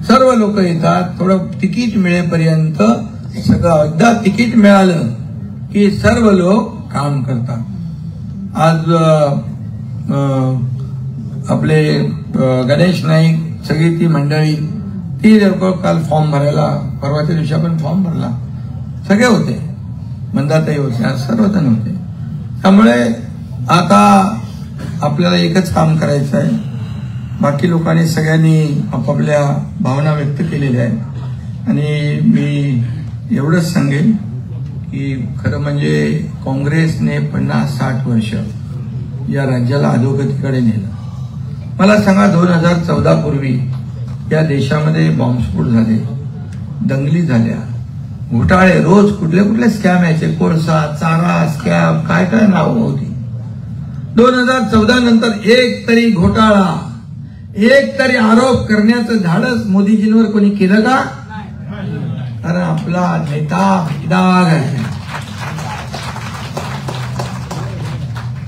सर्व लोक येतात. थोडं तिकीट मिळेपर्यंत सगळं, एकदा तिकीट मिळालं की सर्व लोक काम करतात. आज आपले गणेश नाईक, सगळी ती मंडळी, ती लोक काल फॉर्म भरायला, परवाच्या दिवशी आपण फॉर्म भरला, सगळे होते, मंदाताई होत्या, सर्वजण होते. त्यामुळे आता आपल्याला एकच काम करायचं आहे. बाकी लोकांनी सगळ्यांनी आपापल्या भावना व्यक्त केलेल्या आहेत. आणि मी एवढंच सांगेन की खरं म्हणजे काँग्रेसने 50-60 वर्ष या राज्याला अधोगतीकडे नेलं. मला सांगा, 2014 पूर्वी या देशामध्ये बॉम्बस्फोट झाले, दंगली झाल्या, घोटाळे, रोज कुठले कुठले स्कॅम यायचे, कोळसा, चारा स्कॅम, काय काय नावं होती. 2014 नंतर एक तरी घोटाळा, एक तरी आरोप करण्याचं धाडस मोदीजींवर कोणी केलं का? कारण आपला नेता विदाग आहे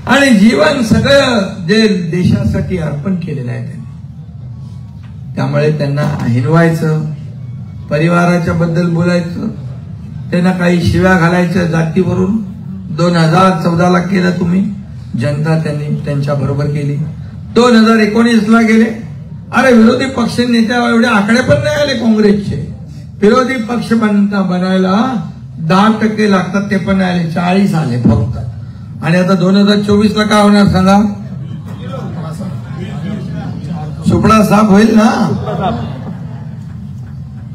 आणि जीवन सगळं जे देशासाठी अर्पण केलेलं आहे त्यांनी. त्यामुळे त्यांना हिनवायचं, परिवाराच्या बद्दल बोलायचं, त्यांना काही शिव्या घालायच्या जातीवरून. 2014ला केलं तुम्ही, जनता त्यांनी त्यांच्या बरोबर केली. 2019ला गेले. अरे विरोधी पक्ष नेत्या एवढे आकडे पण नाही आले काँग्रेसचे. विरोधी पक्ष बनायला 10% लागतात, ते पण नाही आले, 40 आले फक्त. आणि आता 2024ला काय होणार सांगा? सुपडा साफ होईल ना.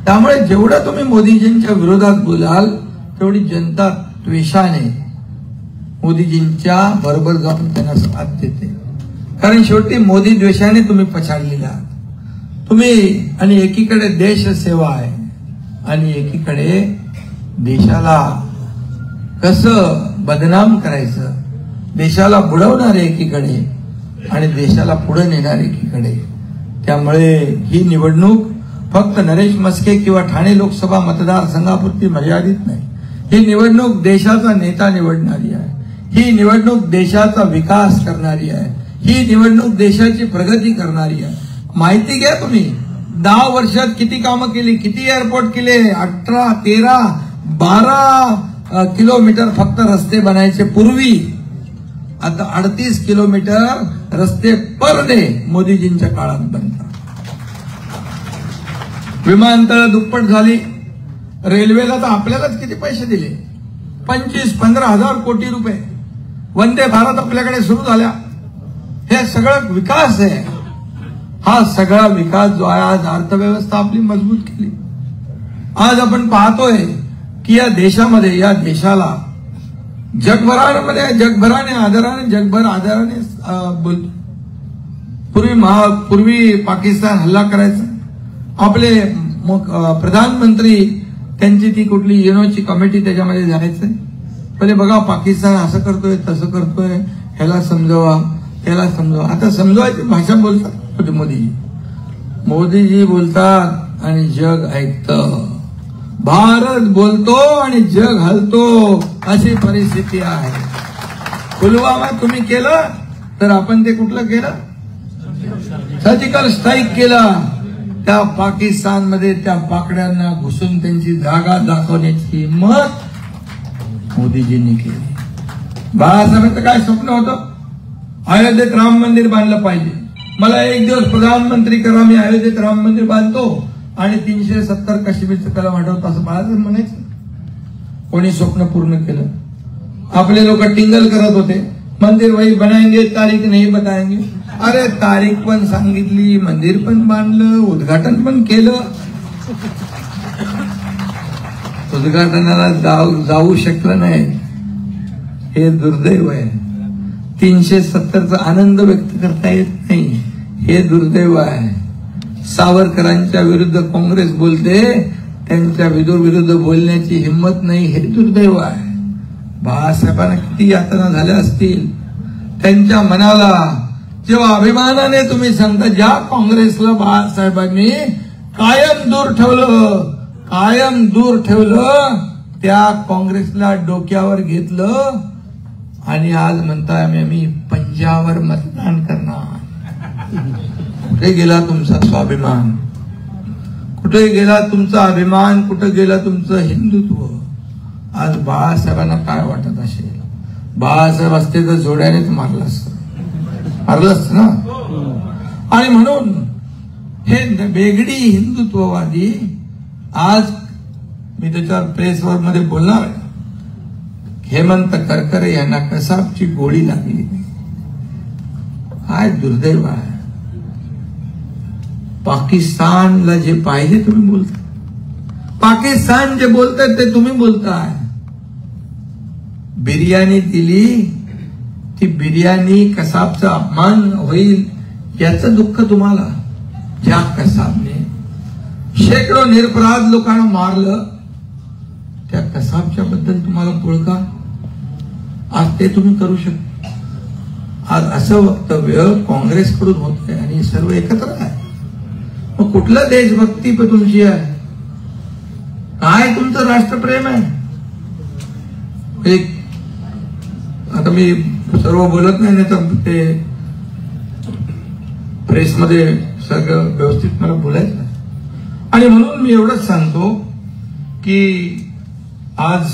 त्यामुळे जेवढं तुम्ही मोदीजींच्या विरोधात बोलाल तेवढी जनता द्वेषाने मोदीजींच्या बरोबर जाऊन त्यांना साथ देते. कारण शेवटी मोदी द्वेषाने तुम्ही पछाडलेला तुम्ही. आणि एकीकडे देश सेवा आहे आणि एकीकडे देशाला कसं बदनाम करायचं, देशाला बुडवणारे एकीकडे आणि देशाला पुढे नेणारे एकीकडे. त्यामुळे ही निवडणूक फक्त नरेश मस्के किंवा ठाणे लोकसभा मतदारसंघापुरती मर्यादित नाही. ही निवडणूक देशाचा नेता निवडणारी आहे. ही निवडणूक देशाचा विकास करणारी आहे. ही निवडणूक देशाची प्रगती करणारी आहे. माहिती घ्या तुम्ही, 10 वर्षात किती कामं केली, किती एअरपोर्ट केले. 18, 13, 12 किलोमीटर फक्त रस्ते बनायचे पूर्वी, आता 38 किलोमीटर रस्ते पर डे मोदीजींच्या काळात बनतात. विमानतळ दुप्पट झाली. रेल्वेला तर आपल्यालाच किती पैसे दिले, 25-15 हजार कोटी रुपये. वंदे भारत आपल्याकडे सुरू झाल्या. हे सगळं विकास आहे. हा सगळा विकास जो आहे, आज अर्थव्यवस्था आपली मजबूत केली. आज आपण पाहतोय की या देशामध्ये, या देशाला जगभराने आदराने बोलतो. पूर्वी पाकिस्तान हल्ला करायचा. आपले प्रधानमंत्री त्यांची ती कुठली युनोची कमिटी त्याच्यामध्ये जायचं. पहिले बघा पाकिस्तान असं करतोय तसं करतोय, ह्याला समजवा त्याला समजवा. आता समजवायची भाषा बोलतात मोदीजी बोलतात आणि जग ऐकतं. भारत बोलतो आणि जग हलतो, अशी परिस्थिती आहे. पुलवामा तुम्ही केलं तर आपण ते कुठलं केलं, सर्जिकल स्ट्राईक केला. त्या पाकिस्तानमध्ये त्या पाकड्यांना घुसून त्यांची जागा दाखवण्याची हिंमत मोदीजींनी केली. बाळासाहेबांचं काय स्वप्न होतं, अयोध्येत राम मंदिर बांधलं पाहिजे. मला एक दिवस प्रधानमंत्री करा, मी अयोध्येत राम मंदिर बांधतो आणि 370 काश्मीरचं कलम हटवतो, असं बाळासाहेब म्हणायचं. कोणी स्वप्न पूर्ण केलं. आपले लोक टिंगल करत होते, मंदिर वही बनाएंगे, तारीख नाही बताएंगे. अरे तारीख पण सांगितली, मंदिर पण बांधलं, उद्घाटन पण केलं. उद्घाटनाला जाऊ शकलं नाही, हे दुर्दैव आहे. 370चा आनंद व्यक्त करता येत नाही, हे दुर्दैव आहे. सावरकरांच्या विरुद्ध काँग्रेस बोलते, त्यांच्या विरुद्ध बोलण्याची हिंमत नाही, हे दुर्दैव आहे. बाळासाहेबांना किती यातना झाल्या असतील त्यांच्या मनाला, जेव्हा अभिमानाने तुम्ही सांगता ज्या काँग्रेसला बाळासाहेबांनी कायम दूर ठेवलं, त्या काँग्रेसला डोक्यावर घेतलं आणि आज म्हणताय आम्ही पंजावर मतदान करणार. कुठे गेला तुमचा स्वाभिमान, कुठे गेला तुमचा अभिमान, कुठे गेला तुमचं हिंदुत्व. आज बाळासाहेबांना काय वाटत असेल, बाळासाहेब असते तर जोड्यानेच मारलंच ना. आणि म्हणून हे बेगडी हिंदुत्ववादी, आज मी त्याच्यावर प्रेसवर मध्ये बोलणार, हेमंत करकरे यांना कसाबची गोळी लागली. काय दुर्दैव आहे. पाकिस्तानला जे पाहिजे तुम्ही बोलता, पाकिस्तान जे बोलतात ते तुम्ही बोलताय. बिर्याणी दिली, ती बिर्याणी कसाबचा अपमान होईल याचं दुःख तुम्हाला. ज्या कसाबने शेकडो निरपराध लोकांना मारलं, त्या कसाबच्या बद्दल तुम्हाला पुळका, आज ते तुम्ही करू शकता. आज असं वक्तव्य काँग्रेसकडून होत आहे आणि सर्व एकत्र आहे. मग कुठलं देशभक्ती पण तुमची आहे. काय तुमचं राष्ट्रप्रेम आहे? एक आता मी सर्व बोलत नाही तर ते प्रेसमध्ये सगळं व्यवस्थित मला बोलायचं नाही. आणि म्हणून मी एवढंच सांगतो की आज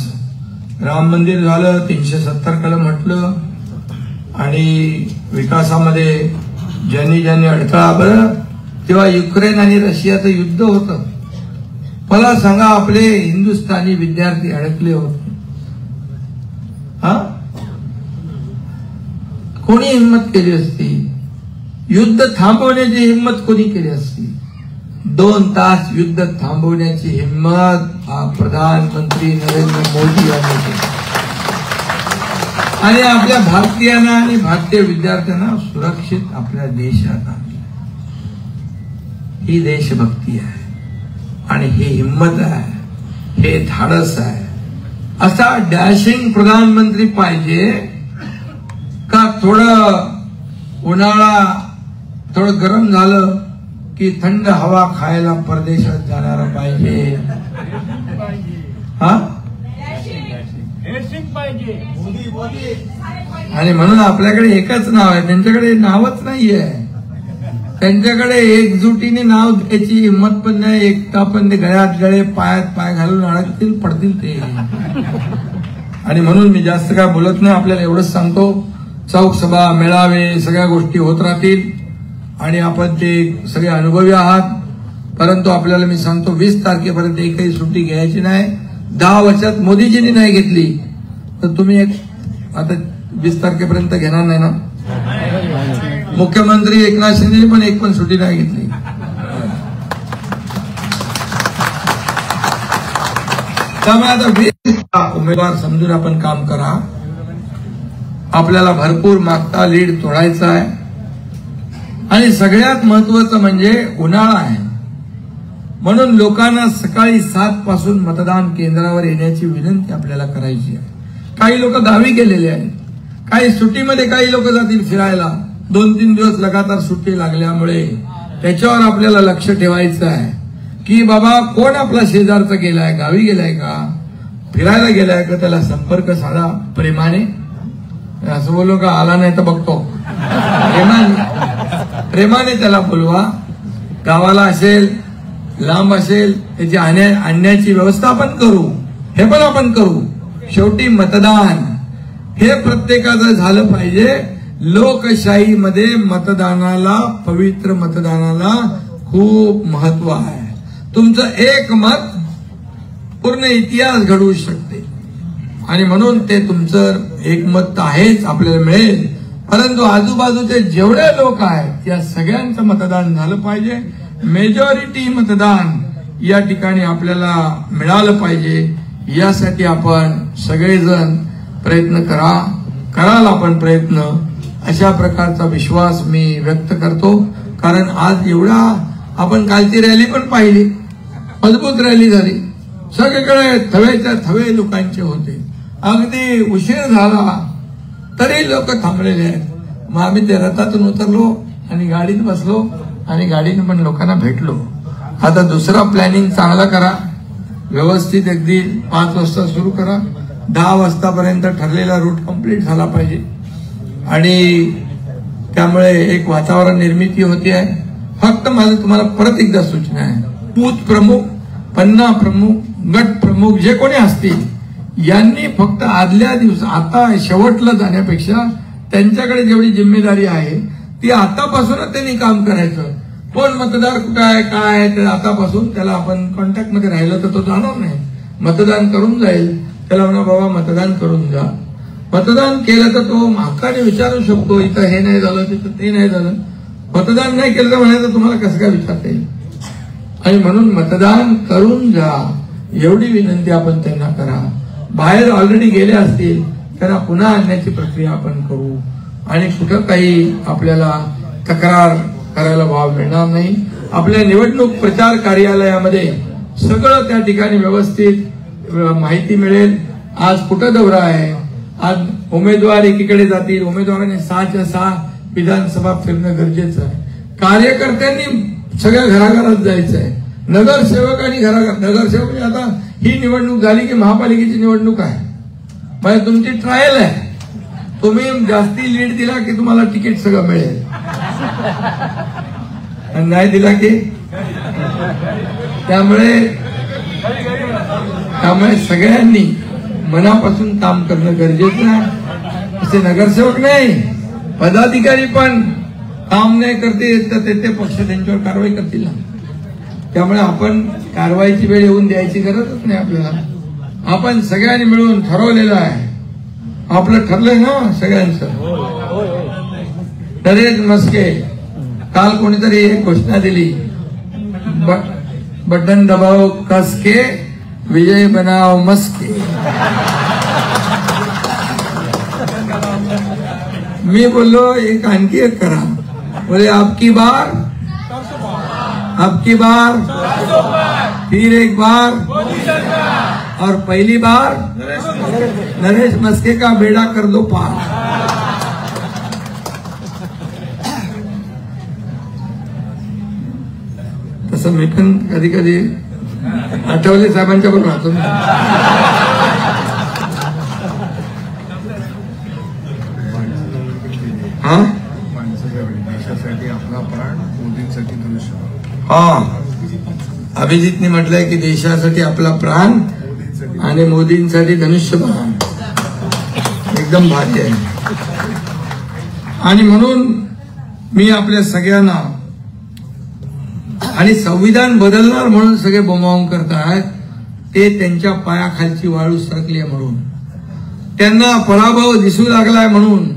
राम मंदिर झालं, 370 कलम म्हटलं, आणि विकासामध्ये ज्यांनी ज्यांनी अडथळा, बरं तेव्हा युक्रेन आणि रशियाचं युद्ध होतं. मला सांगा, आपले हिंदुस्थानी विद्यार्थी अडकले होते. हा, कोणी हिंमत केली असती? युद्ध थांबवण्याची हिंमत कोणी केली असती? 2 तास युद्ध थांबवण्याची हिंमत हा प्रधानमंत्री नरेंद्र मोदी यांनी केली. आणि आपल्या भारतीयांना आणि भारतीय विद्यार्थ्यांना सुरक्षित आपल्या देशात आणले. ही देशभक्ती आहे आणि ही हिंमत आहे, हे धाडस आहे. असा डॅशिंग प्रधानमंत्री पाहिजे का थोडं उन्हाळा थोडं गरम झालं की थंड हवा खायला परदेशात जाणारा पाहिजे? हा, आणि म्हणून आपल्याकडे एकच नाव आहे, त्यांच्याकडे नावच नाहीये. त्यांच्याकडे एकजुटीने नाव द्यायची हिंमत पण नाही, एकटा पण. ते गळ्यात गळे, पायात पाय घालून अडकतील, पडतील ते. आणि म्हणून मी जास्त काय बोलत नाही. आपल्याला एवढंच सांगतो, चौक सभा, मेळावे, सगळ्या गोष्टी होत राहतील आणि आपण ते सगळे अनुभवी आहात. परंतु आपल्याला मी सांगतो, 20 तारखेपर्यंत एकही सुट्टी घ्यायची नाही. 10 वर्षात मोदीजींनी नाही घेतली तर तुम्ही आता 20 तारखेपर्यंत घेणार नाही ना? मुख्यमंत्री एकनाथ शिंदे पण एक पण सुट्टी नाही घेतली. त्यामुळे आता 20 उमेदवार समजून आपण काम करा. आपल्याला भरपूर मागता लीड तोडायचा आहे. आणि सगळ्यात महत्वाचं म्हणजे उन्हाळा आहे, म्हणून लोकांना सकाळी 7 पासून मतदान केंद्रावर येण्याची विनंती आपल्याला करायची आहे. काही लोक गावी गेलेले आहेत, काही सुट्टीमध्ये, काही लोक जातील फिरायला. 2-3 दिवस लगातार सुट्टी लागल्यामुळे त्याच्यावर आपल्याला लक्ष ठेवायचं आहे की बाबा कोण आपला शेजारचा गेलाय, गावी गेलाय का, फिरायला गेलाय का, त्याला संपर्क साधा प्रेमाने. असं बोललो का आला नाही तर बघतो, प्रेमाने त्याला बोलवा. गावाला असेल, लांब असेल, त्याची आणण्याची व्यवस्था आपण करू, हे पण आपण करू. शेवटी मतदान हे प्रत्येकाचं झालं पाहिजे. लोकशाहीमध्ये मतदानाला, पवित्र मतदानाला खूप महत्व आहे. तुमचं एक मत पूर्ण इतिहास घडवू शकते आणि म्हणून ते तुमचं एकमत आहेच, आपल्याला मिळेल. परंतु आजूबाजूचे जेवढे लोक आहेत त्या सगळ्यांचं मतदान झालं पाहिजे. मेजॉरिटी मतदान या ठिकाणी आपल्याला मिळालं पाहिजे. यासाठी आपण सगळेजण प्रयत्न कराल आपण प्रयत्न. अशा प्रकारचा विश्वास मी व्यक्त करतो. कारण आज एवढा आपण कालची रॅली पण पाहिली, अद्भुत रॅली झाली. सगळीकडे थवेच्या थवे लोकांचे होते. अगदी उशीर झाला तरी लोक थांबलेले आहेत. मग आम्ही ते रथातून उतरलो आणि गाडीत बसलो आणि गाडीने पण लोकांना भेटलो. आता दुसरा प्लॅनिंग चांगला करा, व्यवस्थित. अगदी 5 वाजता सुरू करा, 10 वाजतापर्यंत ठरलेला रूट कंप्लीट झाला पाहिजे. आणि त्यामुळे एक वातावरण निर्मिती होते आहे. फक्त माझं तुम्हाला परत एकदा सूचना आहे, बूथ प्रमुख, पन्ना प्रमुख, गट प्रमुख जे कोणी असतील यांनी फक्त आदल्या दिवस, आता शेवटला जाण्यापेक्षा त्यांच्याकडे जेवढी जिम्मेदारी आहे ती आतापासूनच त्यांनी काम करायचं. कोण मतदार कुठं आहे, काय आहे, ते आतापासून त्याला आपण कॉन्टॅक्टमध्ये राहिलं तर तो जाणार नाही. मतदान करून जाईल, त्याला म्हणा बाबा मतदान करून जा. मतदान केलं तर तो हक्काने विचारू शकतो, इथं हे नाही झालं, तिथं ते नाही झालं. मतदान नाही केलं तर म्हणायचं तुम्हाला कसं काय विचारता येईल. आणि म्हणून मतदान करून जा एवढी विनंती आपण त्यांना करा. बाहेर ऑलरेडी गेले असतील त्यांना पुन्हा आणण्याची प्रक्रिया आपण करू आणि कुठं काही आपल्याला तक्रार करायला वाव मिळणार नाही. आपल्या निवडणूक प्रचार कार्यालयामध्ये सगळं त्या ठिकाणी व्यवस्थित माहिती मिळेल. आज कुठं दौरा आहे, आज उमेदवार एकीकडे जातील, उमेदवारांनी 6च्या 6 विधानसभा फिरणं गरजेचं आहे. कार्यकर्त्यांनी सगळ्या घराघरात जायचं आहे. नगरसेवकांनी नगरसेवक आता ही निवडणूक झाली की महापालिकेची निवडणूक आहे, म्हणजे तुमची ट्रायल आहे. तुम्ही जास्ती लीड दिला की तुम्हाला तिकीट सगळं मिळेल, आणि नाही दिला की त्यामुळे सगळ्यांनी मनापासून काम करणं गरजेचं आहे. असे नगरसेवक नाही, पदाधिकारी पण काम नाही करतील तर ते पक्ष त्यांच्यावर कारवाई करतील ना. त्यामुळे आपण कारवाईची वेळ येऊन द्यायची गरजच नाही आपल्याला. आपण सगळ्यांनी मिळून ठरवलेलं आहे, आपलं ठरलंय ना सगळ्यांचं. नरेश मस्के काल कोणीतरी एक घोषणा दिली, बटन दबाव कसके विजय बनाओ मस्के. मी बोललो एक आणखी एक करा, बोले आपकी बार फिर एक बार और पहली बार नरेश मस्के का बेड़ा कर दो पार. तसं मी पण कधी कधी आठवले साहेबांच्या बरोबर राहतो. हा देशासाठी आपला प्राण, मोदींसाठी धनुष्य. हा, अभिजितने म्हटलंय की देशासाठी आपला प्राण आणि मोदींसाठी धनुष्यबाण. एकदम भारी आहे. आणि म्हणून मी आपल्या सगळ्यांना, आणि संविधान बदलणार म्हणून सगळे बोंबाबोंब करतात, ते त्यांच्या पायाखालची वाळू सरकली म्हणून, त्यांना पराभव दिसू लागलाय म्हणून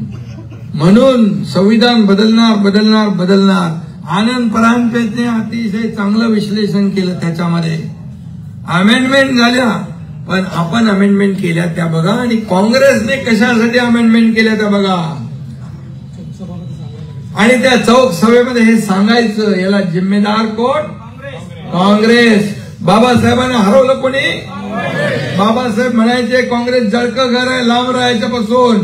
संविधान बदलणार. आनंद परांजपेने अतिशय चांगलं विश्लेषण केलं. त्याच्यामध्ये अमेंडमेंट झाल्या, पण आपण अमेंडमेंट केल्या त्या बघा, आणि काँग्रेसने कशासाठी अमेंडमेंट केल्या त्या बघा. आणि त्या चौक सभेमध्ये हे सांगायचं, याला जिम्मेदार कोण? काँग्रेस. बाबासाहेबांना हरवलं कोणी? बाबासाहेब म्हणायचे काँग्रेस जळकं घर आहे, लांब राहायच्यापासून.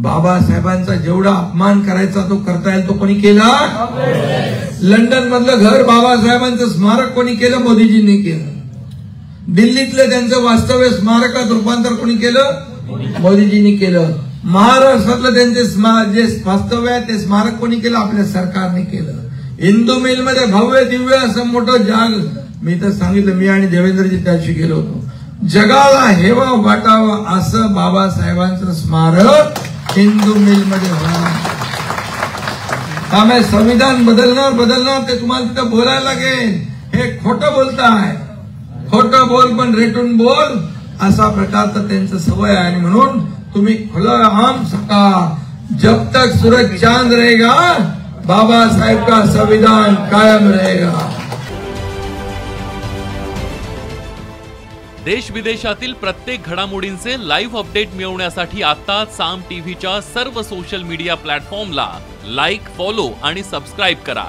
बाबासाहेबांचा जेवढा अपमान करायचा तो करता येईल तो कोणी केला? लंडन मधलं घर बाबासाहेबांचं स्मारक कोणी केलं? मोदीजींनी केलं. दिल्लीतलं त्यांचं वास्तव्य स्मारकात रूपांतर कोणी केलं? मोदीजींनी केलं. महाराष्ट्रातलं त्यांचे जे वास्तव्य आहे ते स्मारक कोणी केलं? आपल्या सरकारने केलं. हिंदू मिलमध्ये भव्य दिव्य असं मोठं जाग, मी तर सांगितलं, मी आणि देवेंद्रजी त्याशी गेलो होतो, जगाला हेवा वाटावं असं बाबासाहेबांचं स्मारक हिंदू मिलमध्ये होणार. त्यामुळे संविधान बदलणार ते तुम्हाला तिथं बोलायला लागेल. हे खोटं बोलताय, खोटं बोल पण रेटून बोल, असा प्रकारचं त्यांचं सवय आहे. आणि म्हणून तुम्ही खुला आम सका, जब तक सूरज चांद रहेगा बाबा साहेब का संविधान कायम रहेगा. देश विदेशातील प्रत्येक घडामोडींचे लाईव्ह अपडेट मिळवण्यासाठी आता साम टीव्हीच्या सर्व सोशल मीडिया प्लॅटफॉर्मला लाईक, फॉलो आणि सबस्क्राईब करा.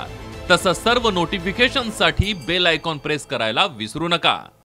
तसंच सर्व नोटिफिकेशनसाठी बेल आयकॉन प्रेस करायला विसरू नका.